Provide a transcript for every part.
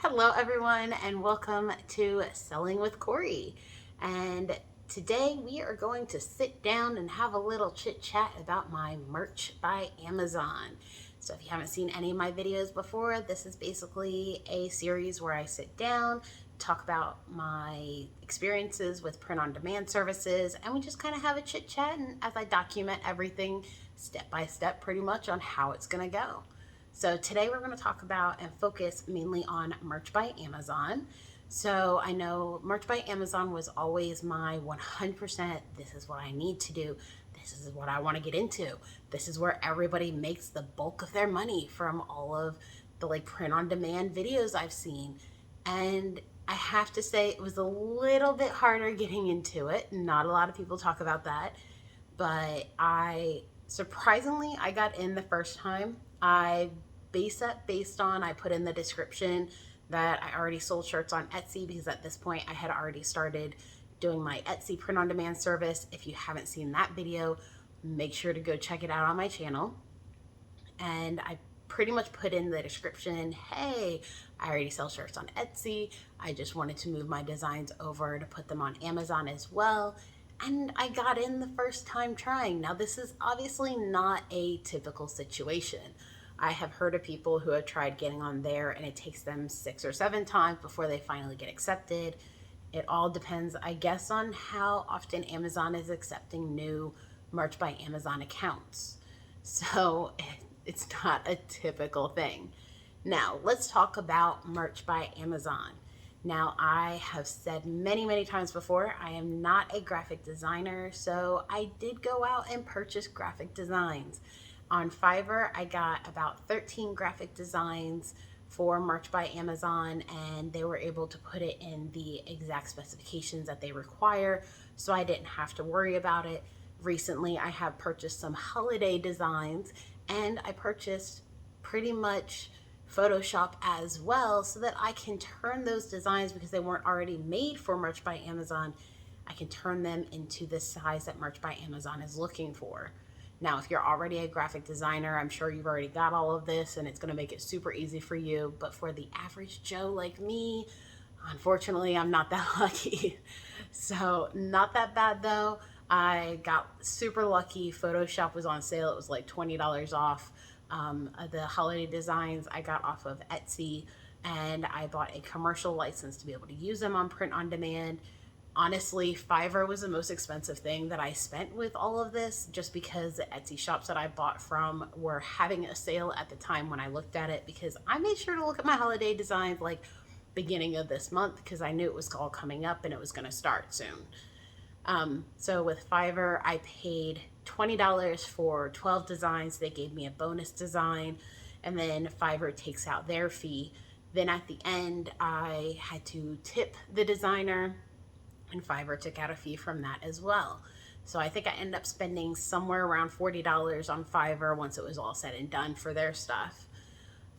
Hello, everyone, and welcome to Selling with Corey. And today we are going to sit down and have a little chit chat about my merch by Amazon. So, if you haven't seen any of my videos before, this is basically a series where I sit down, talk about my experiences with print on demand services, and we just kind of have a chit chat. And as I document everything step by step, pretty much on how it's going to go. So today we're going to talk about and focus mainly on Merch by Amazon. So I know Merch by Amazon was always my 100%, this is what I need to do. This is what I want to get into. This is where everybody makes the bulk of their money from all of the print on demand videos I've seen. And I have to say it was a little bit harder getting into it. Not a lot of people talk about that, but I surprisingly I got in the first time. I based on I put in the description that I already sold shirts on Etsy because at this point I had already started doing my Etsy print on demand service. If you haven't seen that video, make sure to go check it out on my channel. And I pretty much put in the description, hey, I already sell shirts on Etsy. I just wanted to move my designs over to put them on Amazon as well. And I got in the first time trying. Now, this is obviously not a typical situation. I have heard of people who have tried getting on there and it takes them 6 or 7 times before they finally get accepted. It all depends, I guess, on how often Amazon is accepting new Merch by Amazon accounts. So it's not a typical thing. Now, let's talk about Merch by Amazon. Now, I have said many, many times before, I am not a graphic designer, so I did go out and purchase graphic designs. On Fiverr, I got about 13 graphic designs for Merch by Amazon, and they were able to put it in the exact specifications that they require, so I didn't have to worry about it. Recently, I have purchased some holiday designs, and I purchased pretty much Photoshop as well so that I can turn those designs, because they weren't already made for Merch by Amazon, I can turn them into the size that Merch by Amazon is looking for. Now, if you're already a graphic designer, I'm sure you've already got all of this and it's going to make it super easy for you. But for the average Joe like me, unfortunately, I'm not that lucky. So, not that bad though. I got super lucky. Photoshop was on sale. It was like $20 off. The holiday designs I got off of Etsy, and I bought a commercial license to be able to use them on print on demand. Honestly, Fiverr was the most expensive thing that I spent with all of this, just because the Etsy shops that I bought from were having a sale at the time when I looked at it, because I made sure to look at my holiday designs like beginning of this month because I knew it was all coming up and it was going to start soon. So with Fiverr, I paid $20 for 12 designs. They gave me a bonus design, and then Fiverr takes out their fee. Then at the end, I had to tip the designer, and Fiverr took out a fee from that as well. So I think I ended up spending somewhere around $40 on Fiverr once it was all said and done for their stuff.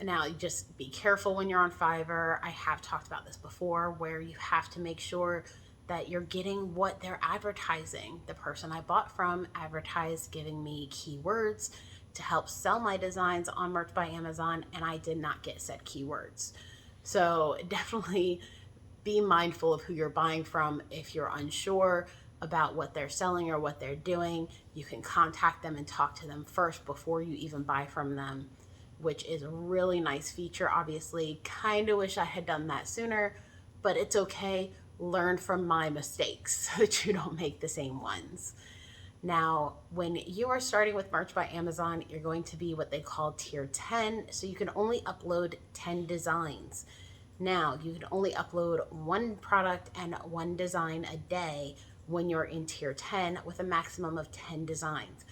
Now, just be careful when you're on Fiverr. I have talked about this before, where you have to make sure that you're getting what they're advertising. The person I bought from advertised giving me keywords to help sell my designs on Merch by Amazon, and I did not get said keywords. So definitely be mindful of who you're buying from. If you're unsure about what they're selling or what they're doing, you can contact them and talk to them first before you even buy from them, which is a really nice feature. Obviously, kind of wish I had done that sooner, but it's okay. Learn from my mistakes so that you don't make the same ones. Now, when you are starting with Merch by Amazon, you're going to be what they call tier 10, so you can only upload 10 designs. Now, you can only upload one product and one design a day when you're in tier 10 with a maximum of 10 designs.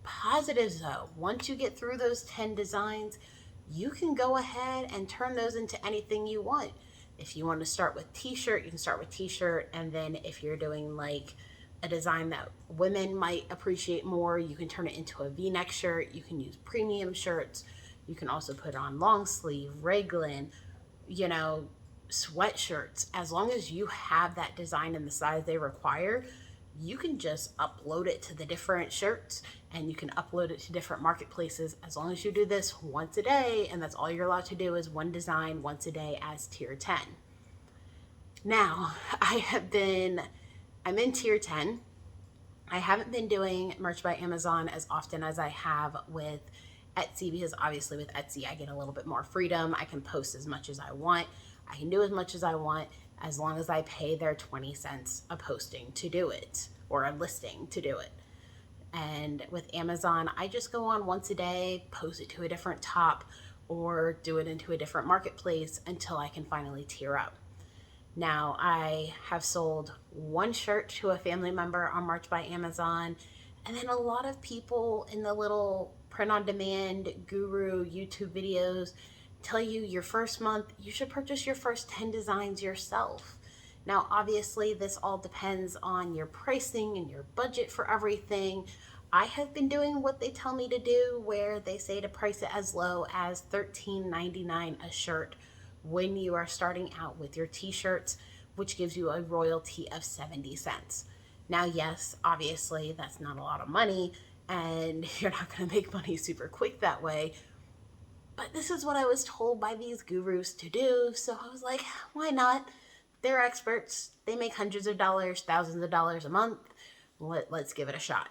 Positives though, once you get through those 10 designs, you can go ahead and turn those into anything you want. If you want to start with t-shirt, you can start with t-shirt, and then if you're doing like a design that women might appreciate more, you can turn it into a v-neck shirt. You can use premium shirts. You can also put on long sleeve, raglan, sweatshirts. As long as you have that design in the size they require, you can just upload it to the different shirts and you can upload it to different marketplaces as long as you do this once a day. And that's all you're allowed to do is one design once a day as tier 10. Now, I'm in tier 10. I haven't been doing merch by Amazon as often as I have with Etsy, because obviously with Etsy, I get a little bit more freedom. I can post as much as I want. I can do as much as I want as long as I pay their 20 cents a posting to do it, or a listing to do it. And with Amazon, I just go on once a day, post it to a different top, or do it into a different marketplace until I can finally tier up. Now, I have sold one shirt to a family member on Merch by Amazon, and then a lot of people in the little print-on-demand guru YouTube videos tell you your first month, you should purchase your first 10 designs yourself. Now, obviously, this all depends on your pricing and your budget for everything. I have been doing what they tell me to do, where they say to price it as low as $13.99 a shirt when you are starting out with your t-shirts, which gives you a royalty of 70 cents. Now, yes, obviously that's not a lot of money and you're not going to make money super quick that way, but this is what I was told by these gurus to do, so I was like, why not? They're experts. They make hundreds of dollars, thousands of dollars a month. Let's give it a shot.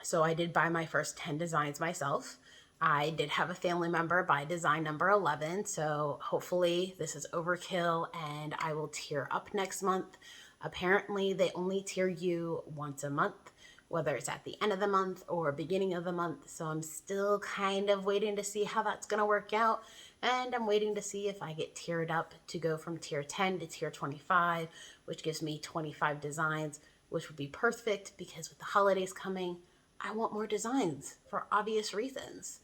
So I did buy my first 10 designs myself. I did have a family member buy design number 11, so hopefully this is overkill and I will tier up next month. Apparently they only tier you once a month, whether it's at the end of the month or beginning of the month, so I'm still kind of waiting to see how that's going to work out, and I'm waiting to see if I get tiered up to go from tier 10 to tier 25, which gives me 25 designs, which would be perfect because with the holidays coming, I want more designs for obvious reasons.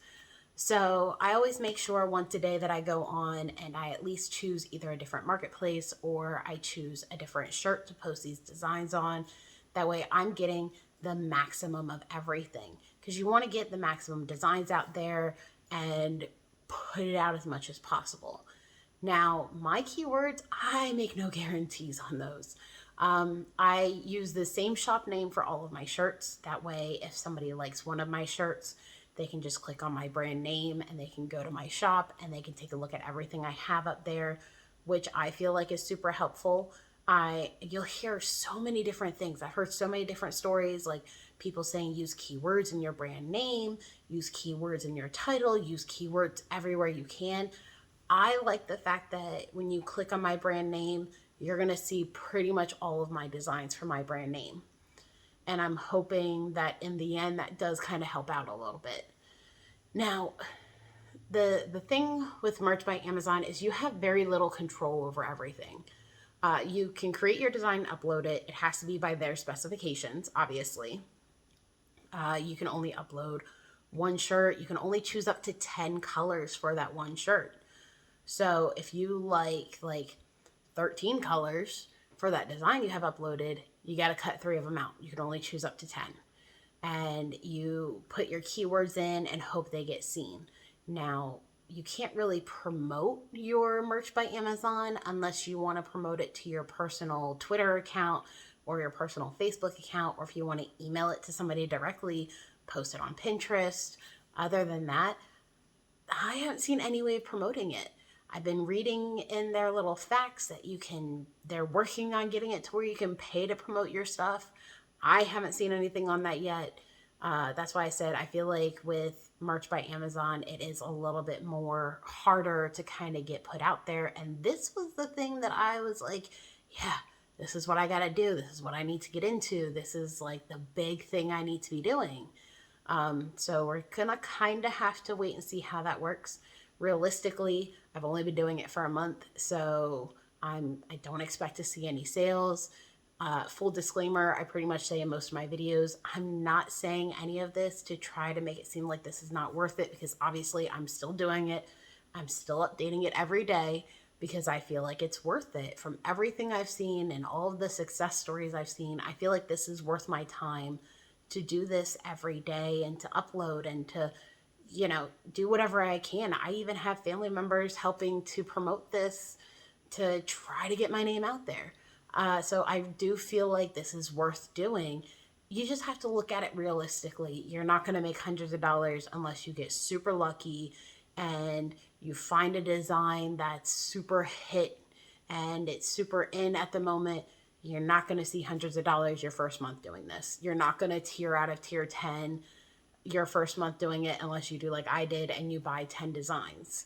So I always make sure once a day that I go on and I at least choose either a different marketplace or I choose a different shirt to post these designs on. That way I'm getting the maximum of everything, because you want to get the maximum designs out there and put it out as much as possible. Now, my keywords, I make no guarantees on those. I use the same shop name for all of my shirts. That way, if somebody likes one of my shirts, they can just click on my brand name and they can go to my shop and they can take a look at everything I have up there, which I feel like is super helpful. You'll hear so many different things. I've heard so many different stories, like people saying use keywords in your brand name, use keywords in your title, use keywords everywhere you can. I like the fact that when you click on my brand name, you're going to see pretty much all of my designs for my brand name. And I'm hoping that in the end, that does kind of help out a little bit. Now, the thing with Merch by Amazon is you have very little control over everything. You can create your design, upload it. It has to be by their specifications, obviously. You can only upload one shirt. You can only choose up to 10 colors for that one shirt. So if you like 13 colors for that design you have uploaded, you got to cut 3 of them out. You can only choose up to 10. And you put your keywords in and hope they get seen. Now, you can't really promote your Merch by Amazon unless you want to promote it to your personal Twitter account or your personal Facebook account, or if you want to email it to somebody directly, post it on Pinterest. Other than that, I haven't seen any way of promoting it. I've been reading in their little facts that they're working on getting it to where you can pay to promote your stuff. I haven't seen anything on that yet. That's why I said I feel like with Merch by Amazon, it is a little bit more harder to kind of get put out there. And this was the thing that I was like, yeah, this is what I got to do. This is what I need to get into. This is like the big thing I need to be doing. So we're going to kind of have to wait and see how that works. Realistically, I've only been doing it for a month, so I don't expect to see any sales. Full disclaimer, I pretty much say in most of my videos, I'm not saying any of this to try to make it seem like this is not worth it, because obviously I'm still doing it. I'm still updating it every day because I feel like it's worth it. From everything I've seen and all of the success stories I've seen, I feel like this is worth my time to do this every day and to upload and to do whatever I can. I even have family members helping to promote this to try to get my name out there. So I do feel like this is worth doing. You just have to look at it realistically. You're not going to make hundreds of dollars unless you get super lucky and you find a design that's super hit and it's super in at the moment. You're not going to see hundreds of dollars your first month doing this. You're not going to tier out of tier 10 your first month doing it unless you do like I did and you buy 10 designs.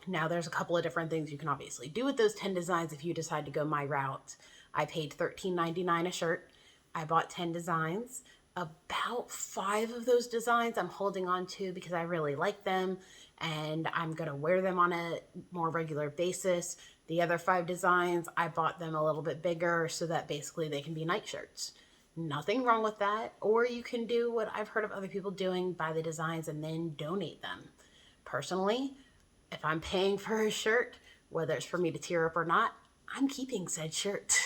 Now, there's a couple of different things you can obviously do with those 10 designs if you decide to go my route. I paid $13.99 a shirt. I bought 10 designs. About 5 of those designs I'm holding on to because I really like them and I'm going to wear them on a more regular basis. The other 5 designs, I bought them a little bit bigger so that basically they can be night shirts. Nothing wrong with that. Or you can do what I've heard of other people doing, buy the designs and then donate them. Personally, if I'm paying for a shirt, whether it's for me to tear up or not, I'm keeping said shirt.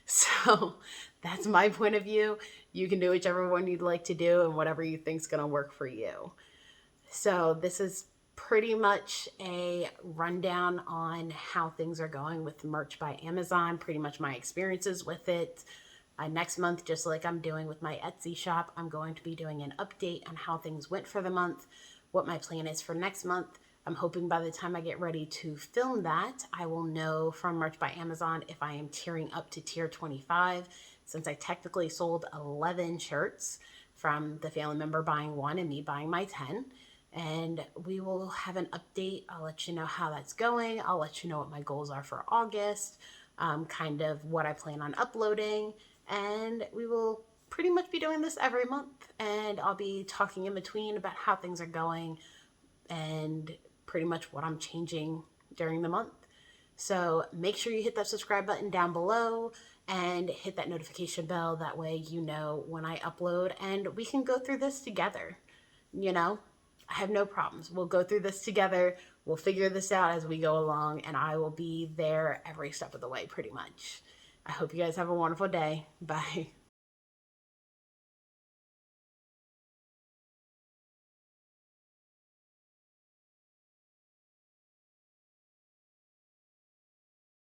So that's my point of view. You can do whichever one you'd like to do and whatever you think's going to work for you. So this is pretty much a rundown on how things are going with Merch by Amazon, pretty much my experiences with it. Next month, just like I'm doing with my Etsy shop, I'm going to be doing an update on how things went for the month, what my plan is for next month. I'm hoping by the time I get ready to film that, I will know from Merch by Amazon if I am tiering up to tier 25, since I technically sold 11 shirts from the family member buying 1 and me buying my 10. And we will have an update. I'll let you know how that's going. I'll let you know what my goals are for August, kind of what I plan on uploading. And we will pretty much be doing this every month. And I'll be talking in between about how things are going and pretty much what I'm changing during the month. So make sure you hit that subscribe button down below and hit that notification bell. That way you know when I upload and we can go through this together. You know, I have no problems. We'll go through this together. We'll figure this out as we go along and I will be there every step of the way pretty much. I hope you guys have a wonderful day. Bye.